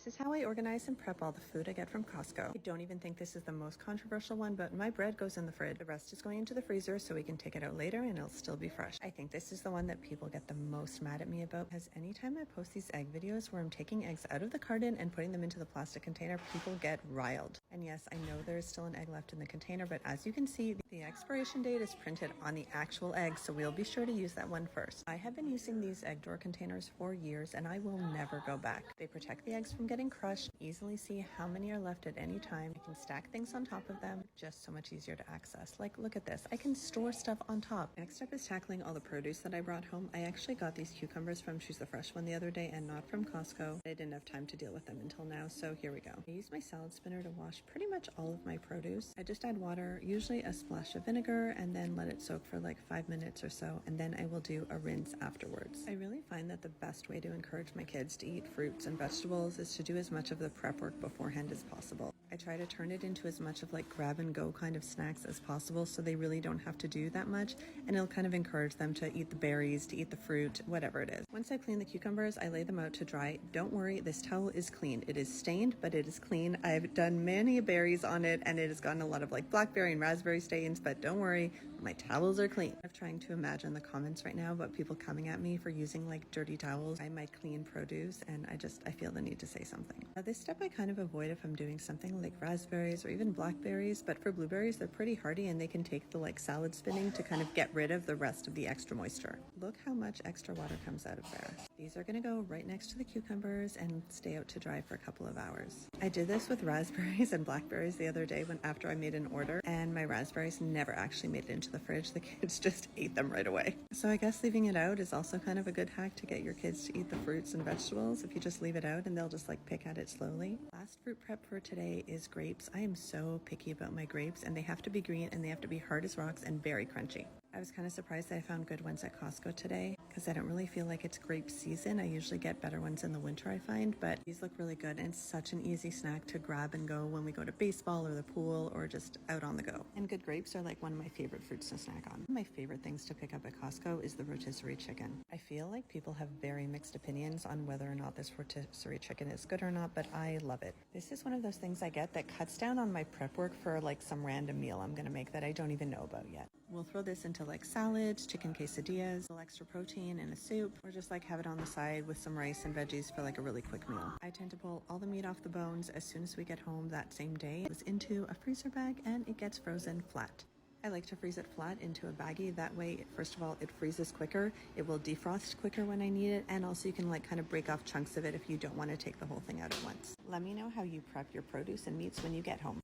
This is how I organize and prep all the food I get from Costco. I don't even think this is the most controversial one, but my bread goes in the fridge. The rest is going into the freezer so we can take it out later and it'll still be fresh. I think this is the one that people get the most mad at me about, because anytime I post these egg videos where I'm taking eggs out of the carton and putting them into the plastic container, people get riled. And yes, I know there is still an egg left in the container, but as you can see, the expiration date is printed on the actual egg, so we'll be sure to use that one first. I have been using these egg door containers for years and I will never go back. They protect the eggs from getting crushed, easily see how many are left at any time. I can stack things on top of them, just so much easier to access. Like, look at this, I can store stuff on top. Next up is tackling all the produce that I brought home. I actually got these cucumbers from Choose the Fresh one the other day and not from Costco. I didn't have time to deal with them until now, so here we go. I use my salad spinner to wash pretty much all of my produce. I just add water, usually a splash of vinegar, and then let it soak for like 5 minutes or so, and then I will do a rinse afterwards. I really find that the best way to encourage my kids to eat fruits and vegetables is to do as much of the prep work beforehand as possible. I try to turn it into as much of like grab and go kind of snacks as possible so they really don't have to do that much, and it'll kind of encourage them to eat the berries, to eat the fruit, whatever it is. Once I clean the cucumbers, I lay them out to dry. Don't worry, this towel is clean. It is stained, but it is clean. I've done many berries on it and it has gotten a lot of like blackberry and raspberry stains, but don't worry, my towels are clean. I'm trying to imagine the comments right now about people coming at me for using like dirty towels by my clean produce, and I feel the need to say something. Now, this step I kind of avoid if I'm doing something like raspberries or even blackberries, but for blueberries, they're pretty hardy and they can take the like salad spinning to kind of get rid of the rest of the extra moisture. Look how much extra water comes out of there. These are gonna go right next to the cucumbers and stay out to dry for a couple of hours. I did this with raspberries and blackberries the other day after I made an order, and my raspberries never actually made it into the fridge. The kids just ate them right away. So I guess leaving it out is also kind of a good hack to get your kids to eat the fruits and vegetables. If you just leave it out and they'll just like pick at it slowly. Last fruit prep for today is grapes. I am so picky about my grapes, and they have to be green and they have to be hard as rocks and very crunchy. I was kind of surprised that I found good ones at Costco today because I don't really feel like it's grape season. I usually get better ones in the winter, I find, but these look really good and it's such an easy snack to grab and go when we go to baseball or the pool or just out on the go. And good grapes are like one of my favorite fruits to snack on. One of my favorite things to pick up at Costco is the rotisserie chicken. I feel like people have very mixed opinions on whether or not this rotisserie chicken is good or not, but I love it. This is one of those things I get that cuts down on my prep work for like some random meal I'm gonna make that I don't even know about yet. We'll throw this into like salads, chicken quesadillas, a little extra protein in a soup, or just like have it on the side with some rice and veggies for like a really quick meal. I tend to pull all the meat off the bones as soon as we get home that same day. It goes into a freezer bag and it gets frozen flat. I like to freeze it flat into a baggie. That way, first of all, it freezes quicker. It will defrost quicker when I need it. And also you can like kind of break off chunks of it if you don't want to take the whole thing out at once. Let me know how you prep your produce and meats when you get home.